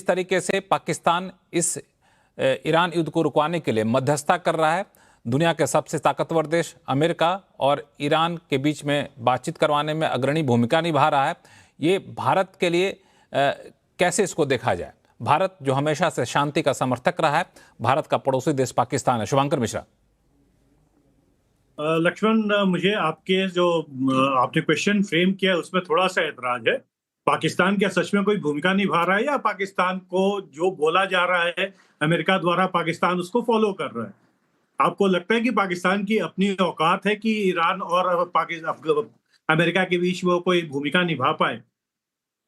तरीके से पाकिस्तान इस ईरान युद्ध को रुकवाने के लिए मध्यस्थता कर रहा है, दुनिया के सबसे ताकतवर देश अमेरिका और ईरान के बीच में बातचीत करवाने में अग्रणी भूमिका निभा रहा है। ये भारत के लिए कैसे इसको देखा जाए? भारत जो हमेशा से शांति का समर्थक रहा है, भारत का पड़ोसी देश पाकिस्तान है। शुभांकर मिश्रा। लक्ष्मण, मुझे आपके जो आपने क्वेश्चन फ्रेम किया है उसमें थोड़ा सा ऐतराज है। पाकिस्तान क्या सच में कोई भूमिका निभा रहा है या पाकिस्तान को जो बोला जा रहा है अमेरिका द्वारा पाकिस्तान उसको फॉलो कर रहा है? आपको लगता है कि पाकिस्तान की अपनी औकात है कि ईरान और अमेरिका के बीच वो कोई भूमिका निभा पाए?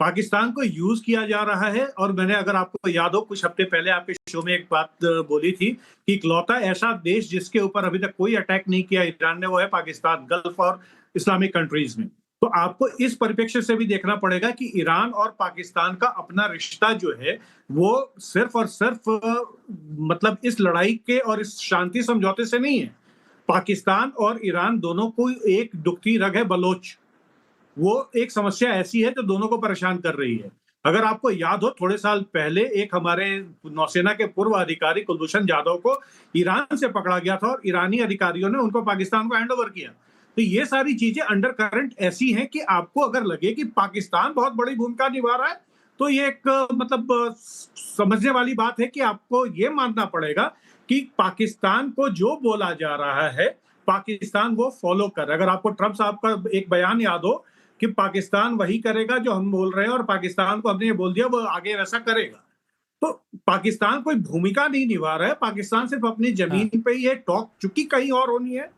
पाकिस्तान को यूज किया जा रहा है। और मैंने, अगर आपको याद हो, कुछ हफ्ते पहले आपके शो में एक बात बोली थी कि इकलौता ऐसा देश जिसके ऊपर अभी तक कोई अटैक नहीं किया ईरान ने, वो है पाकिस्तान, गल्फ और इस्लामिक कंट्रीज में। तो आपको इस परिप्रेक्ष्य से भी देखना पड़ेगा कि ईरान और पाकिस्तान का अपना रिश्ता जो है वो सिर्फ और सिर्फ मतलब इस लड़ाई के और इस शांति समझौते से नहीं है। पाकिस्तान और ईरान दोनों को एक दुखती रग है, बलोच। वो एक समस्या ऐसी है जो दोनों को परेशान कर रही है। अगर आपको याद हो, थोड़े साल पहले एक हमारे नौसेना के पूर्व अधिकारी कुलभूषण जाधव को ईरान से पकड़ा गया था और ईरानी अधिकारियों ने उनको पाकिस्तान को हैंड ओवर किया। तो ये सारी चीजें अंडर करंट ऐसी हैं कि आपको अगर लगे कि पाकिस्तान बहुत बड़ी भूमिका निभा रहा है तो ये एक मतलब समझने वाली बात है कि आपको ये मानना पड़ेगा कि पाकिस्तान को जो बोला जा रहा है पाकिस्तान वो फॉलो कर। अगर आपको ट्रंप साहब का एक बयान याद हो कि पाकिस्तान वही करेगा जो हम बोल रहे हैं और पाकिस्तान को हमने ये बोल दिया वो आगे वैसा करेगा, तो पाकिस्तान कोई भूमिका नहीं निभा रहा है। पाकिस्तान सिर्फ अपनी जमीन पे ही है। टॉक चुकी कहीं और होनी है,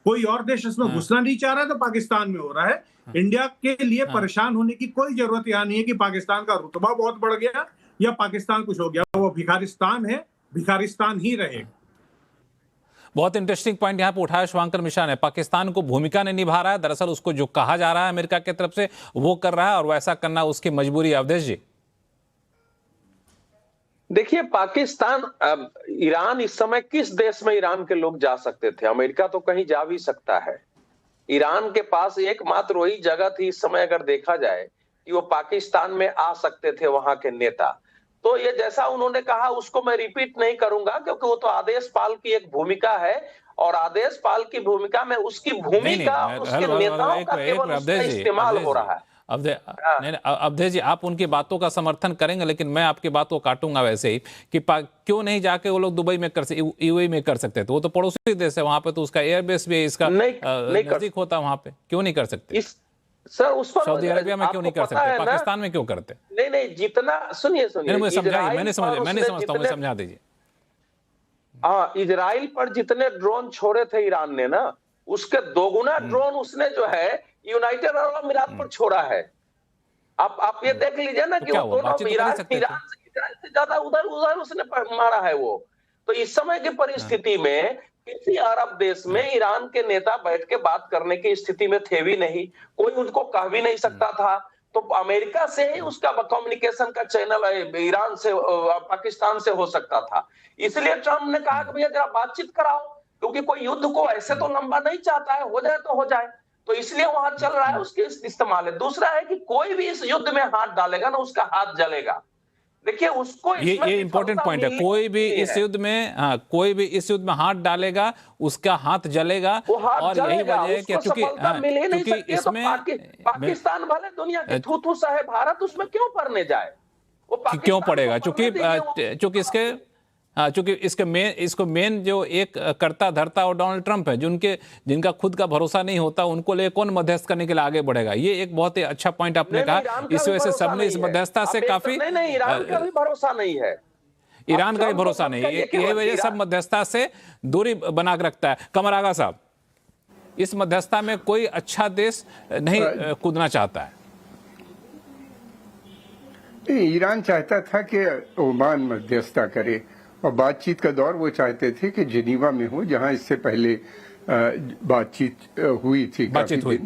कोई और देश इसमें घुसना नहीं चाह रहा है, तो पाकिस्तान में हो रहा है। इंडिया के लिए परेशान होने की कोई जरूरत यहाँ नहीं है कि पाकिस्तान का रुतबा बहुत बढ़ गया या पाकिस्तान कुछ हो गया। वो भिखारिस्तान है, भिखारिस्तान ही रहेगा। बहुत इंटरेस्टिंग पॉइंट यहाँ पे उठाया शुभांकर मिश्रा ने। पाकिस्तान को भूमिका नहीं निभा रहा है, दरअसल उसको जो कहा जा रहा है अमेरिका की तरफ से वो कर रहा है और वैसा करना उसकी मजबूरी। अवधेश जी, देखिए, पाकिस्तान, ईरान, इस समय किस देश में ईरान के लोग जा सकते थे? अमेरिका तो कहीं जा भी सकता है। ईरान के पास एकमात्र वही जगह थी इस समय, अगर देखा जाए, कि वो पाकिस्तान में आ सकते थे वहां के नेता। तो ये जैसा उन्होंने कहा उसको मैं रिपीट नहीं करूंगा, क्योंकि वो तो आदेश पाल की एक भूमिका है और आदेश पाल की भूमिका में उसकी भूमिका उसके नेताओं का केवल इस्तेमाल हो रहा है। अवधेश जी, आप उनकी बातों का समर्थन करेंगे, लेकिन मैं आपकी बात को काटूंगा वैसे ही कि क्यों नहीं जाके वो लोग दुबई में यूएई में कर सकते थे? वो तो पड़ोसी देश है, वहां पे तो उसका एयरबेस भी है, इसका नजदीक होता है, वहां पे क्यों नहीं कर सकते? सर, उस पर सऊदी अरबिया में क्यों नहीं कर सकते? पाकिस्तान में क्यों करते? नहीं, जितना सुनिए, मुझे समझाइए, मैंने समझता हूँ, समझा दीजिए। हाँ, इजराइल पर जितने ड्रोन छोड़े थे ईरान ने ना, उसके दोगुना ड्रोन उसने जो है यूनाइटेड अरब अमीरात पर छोड़ा है। आप ये देख लीजिए ना कि वो दोनों ईरान से ज्यादा उधर उसने मारा है वो। तो इस समय की परिस्थिति में किसी अरब देश में ईरान के नेता बैठ के बात करने की स्थिति में थे भी नहीं, कोई उनको कह भी नहीं सकता था। तो अमेरिका से ही उसका कम्युनिकेशन का चैनल ईरान से, पाकिस्तान से हो सकता था। इसलिए ट्रंप ने कहा कि भैया जरा बातचीत कराओ, क्योंकि कोई युद्ध को ऐसे तो लंबा नहीं चाहता है, हो जाए तो हो जाए। तो इसलिए वहां चल रहा है, उसके इस्तेमाल है। दूसरा है कि कोई भी इस युद्ध में हाथ डालेगा ना, उसका हाथ जलेगा। देखिए, उसको ये इंपॉर्टेंट पॉइंट है। कोई भी इस युद्ध में कोई भी इस युद्ध में हाथ डालेगा उसका हाथ जलेगा। और यही वजह है कि क्योंकि इसमें पाकिस्तान भले दुनिया के थू साहे, भारत उसमें क्यों पड़ने जाए? क्यों पड़ेगा? चूंकि इसको मेन जो एक करता धरता और डोनाल्ड ट्रंप है, जिनका खुद का भरोसा नहीं होता, उनको ले कौन मध्यस्थ करने के लिए आगे बढ़ेगा? ये एक बहुत ही अच्छा पॉइंट आपने कहा। इस वजह से सबने इस मध्यस्थता से काफी ईरान का भी भरोसा नहीं है, ईरान का भी भरोसा नहीं है। यही वजह सब मध्यस्थता से दूरी बना के रखता है। कमर आगा साहब, इस मध्यस्थता में कोई अच्छा देश नहीं कूदना चाहता है। ईरान चाहता था कि ओमान मध्यस्थता करे और बातचीत का दौर वो चाहते थे कि जिनीवा में हो, जहां इससे पहले बातचीत हुई थी,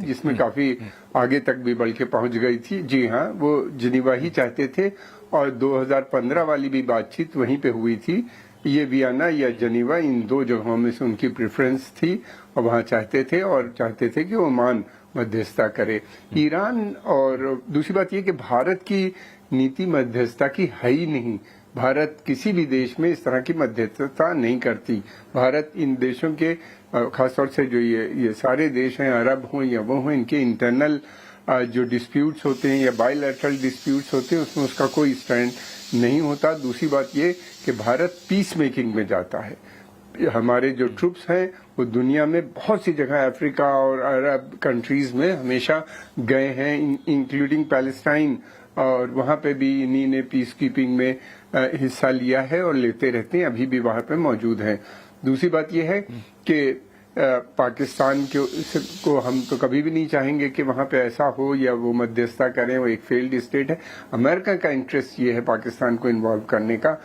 जिसमें काफी आगे तक भी बढ़ के पहुंच गई थी। जी हाँ, वो जिनीवा ही चाहते थे और 2015 वाली भी बातचीत वहीं पे हुई थी। ये वियना या जिनीवा, इन दो जगहों में से उनकी प्रेफरेंस थी और वहाँ चाहते थे, और चाहते थे कि ओमान मध्यस्थता करे। ईरान, और दूसरी बात यह कि भारत की नीति मध्यस्थता की है ही नहीं। भारत किसी भी देश में इस तरह की मध्यस्थता नहीं करती। भारत इन देशों के खासतौर से जो ये सारे देश हैं, अरब हों या वो हों, इनके इंटरनल जो डिस्प्यूट्स होते हैं या बायलैटरल डिस्प्यूट्स होते हैं उसमें उसका कोई स्टैंड नहीं होता। दूसरी बात ये कि भारत पीस मेकिंग में जाता है। हमारे जो ट्रूप्स हैं वो दुनिया में बहुत सी जगह अफ्रीका और अरब कंट्रीज में हमेशा गए हैं, इंक्लूडिंग पैलेस्टाइन, और वहां पे भी इन्हीं ने पीस कीपिंग में हिस्सा लिया है और लेते रहते हैं, अभी भी वहां पे मौजूद हैं। दूसरी बात यह है कि पाकिस्तान को हम तो कभी भी नहीं चाहेंगे कि वहां पे ऐसा हो या वो मध्यस्थता करें, वो एक फेल्ड स्टेट है। अमेरिका का इंटरेस्ट ये है पाकिस्तान को इन्वॉल्व करने का।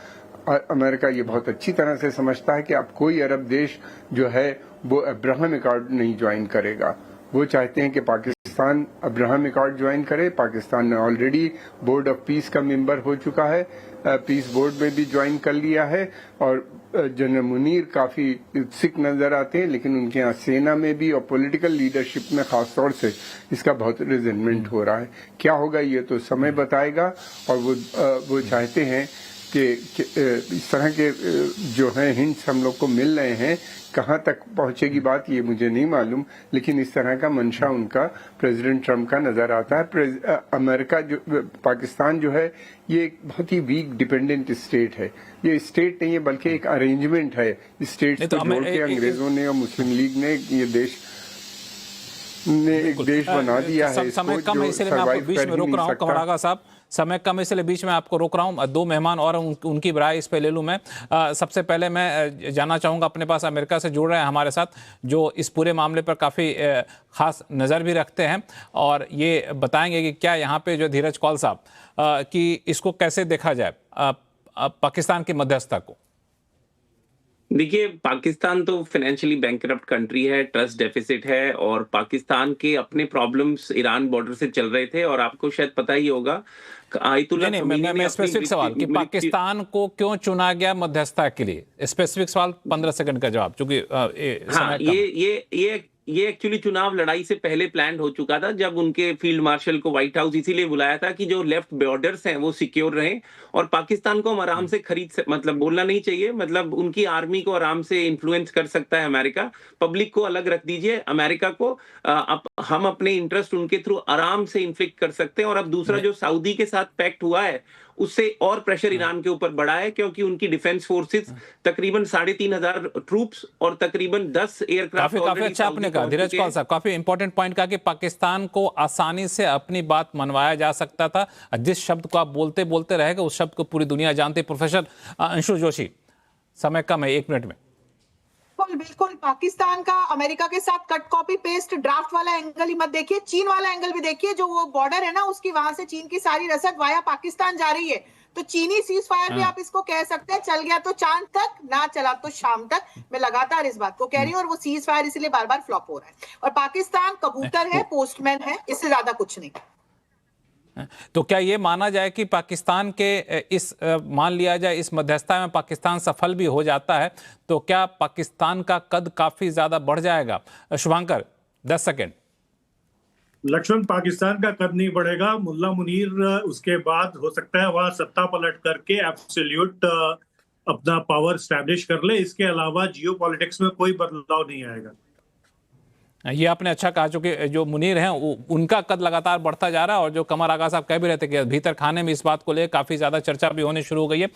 अमेरिका ये बहुत अच्छी तरह से समझता है कि अब कोई अरब देश जो है वो अब्राहम अकॉर्ड नहीं ज्वाइन करेगा। वो चाहते हैं कि पाकिस्तान अब्राहम अकॉर्ड ज्वाइन करे। पाकिस्तान ने ऑलरेडी बोर्ड ऑफ पीस का मेंबर हो चुका है, पीस बोर्ड में भी ज्वाइन कर लिया है, और जनरल मुनीर काफी उत्सुक नजर आते हैं, लेकिन उनके यहाँ सेना में भी और पॉलिटिकल लीडरशिप में खासतौर से इसका बहुत रिजेंटमेंट हो रहा है। क्या होगा ये तो समय बताएगा, और वो चाहते हैं कि इस तरह के जो हैं हिंट्स हम लोग को मिल रहे हैं। कहाँ तक पहुंचेगी बात ये मुझे नहीं मालूम, लेकिन इस तरह का मंशा उनका प्रेसिडेंट ट्रम्प का नजर आता है। अमेरिका जो पाकिस्तान जो है ये एक बहुत ही वीक डिपेंडेंट स्टेट है। ये स्टेट नहीं है बल्कि एक अरेंजमेंट है। स्टेट्स को जोड़ के अंग्रेजों ने और मुस्लिम लीग ने ये देश ने एक देश बना दिया है। समय कम है इसलिए मैं आपको बीच में रोक रहा हूँ कमर आगा साहब, समय कम है इसलिए बीच में आपको रोक रहा हूँ। दो मेहमान और उनकी राय इस पे ले लूँ मैं। सबसे पहले मैं जानना चाहूँगा, अपने पास अमेरिका से जुड़ रहे हैं हमारे साथ, जो इस पूरे मामले पर काफ़ी खास नज़र भी रखते हैं, और ये बताएंगे कि क्या यहाँ पे जो धीरज कौल साहब कि इसको कैसे देखा जाए पाकिस्तान की मध्यस्थता को। देखिए, पाकिस्तान तो फाइनेंशियली बैंकरप्ट कंट्री है, ट्रस्ट डेफिसिट है, और पाकिस्तान के अपने प्रॉब्लम्स ईरान बॉर्डर से चल रहे थे। और आपको शायद पता ही होगा, मैं स्पेसिफिक सवाल कि पाकिस्तान को क्यों चुना गया मध्यस्थता के लिए, स्पेसिफिक सवाल 15 सेकंड का जवाब, क्योंकि हाँ, ये एक्चुअली चुनाव लड़ाई से पहले प्लान हो चुका था, जब उनके फील्ड मार्शल को व्हाइट हाउस इसीलिए बुलाया था कि जो लेफ्ट बॉर्डर्स हैं वो सिक्योर रहें, और पाकिस्तान को हम आराम से मतलब बोलना नहीं चाहिए, मतलब उनकी आर्मी को आराम से इन्फ्लुएंस कर सकता है अमेरिका। पब्लिक को अलग रख दीजिए, अमेरिका को हम अपने इंटरेस्ट उनके थ्रू आराम से इन्फ्लिक्ट कर सकते हैं। और अब दूसरा जो सऊदी के साथ पैक्ट हुआ है उससे और प्रेशर ईरान के ऊपर बढ़ा है, क्योंकि उनकी डिफेंस फोर्सेस तकरीबन 3,500 ट्रूप्स और तकरीबन 10 एयरक्राफ्ट। काफी अच्छा आपने कहा धीरज कौल साहब, काफी इंपॉर्टेंट पॉइंट कहा कि पाकिस्तान को आसानी से अपनी बात मनवाया जा सकता था। जिस शब्द को आप बोलते बोलते रहेगा उस शब्द को पूरी दुनिया जानती। प्रोफेसर अंशु जोशी, समय कम है, 1 मिनट में। बिल्कुल पाकिस्तान का अमेरिका के साथ कट कॉपी पेस्ट ड्राफ्ट वाला एंगल ही मत देखिए, चीन वाला एंगल भी देखिए। जो वो बॉर्डर है ना, उसकी वहां से चीन की सारी रसद वाया पाकिस्तान जा रही है, तो चीनी सीज फायर भी आप इसको कह सकते हैं। चल गया तो चांद तक, ना चला तो शाम तक। मैं लगातार इस बात को कह रही हूँ, और वो सीज फायर इसलिए बार बार फ्लॉप हो रहा है। और पाकिस्तान कबूतर है, पोस्टमैन है, इससे ज्यादा कुछ नहीं। तो क्या ये माना जाए कि पाकिस्तान के मान लिया जाए इस मध्यस्थता में पाकिस्तान सफल भी हो जाता है तो क्या पाकिस्तान का कद काफी ज्यादा बढ़ जाएगा? शुभांकर 10 सेकंड। लक्ष्मण, पाकिस्तान का कद नहीं बढ़ेगा। मुल्ला मुनीर उसके बाद हो सकता है वहां सत्ता पलट करके एब्सोल्यूट अपना पावर स्टैब्लिश कर ले। इसके अलावा जियो पॉलिटिक्स में कोई बदलाव नहीं आएगा। ये आपने अच्छा कहा, चूंकि जो मुनीर हैं उनका कद लगातार बढ़ता जा रहा है, और जो कमर आगा साहब कह भी रहे थे कि भीतर खाने में इस बात को लेकर काफी ज्यादा चर्चा भी होने शुरू हो गई है।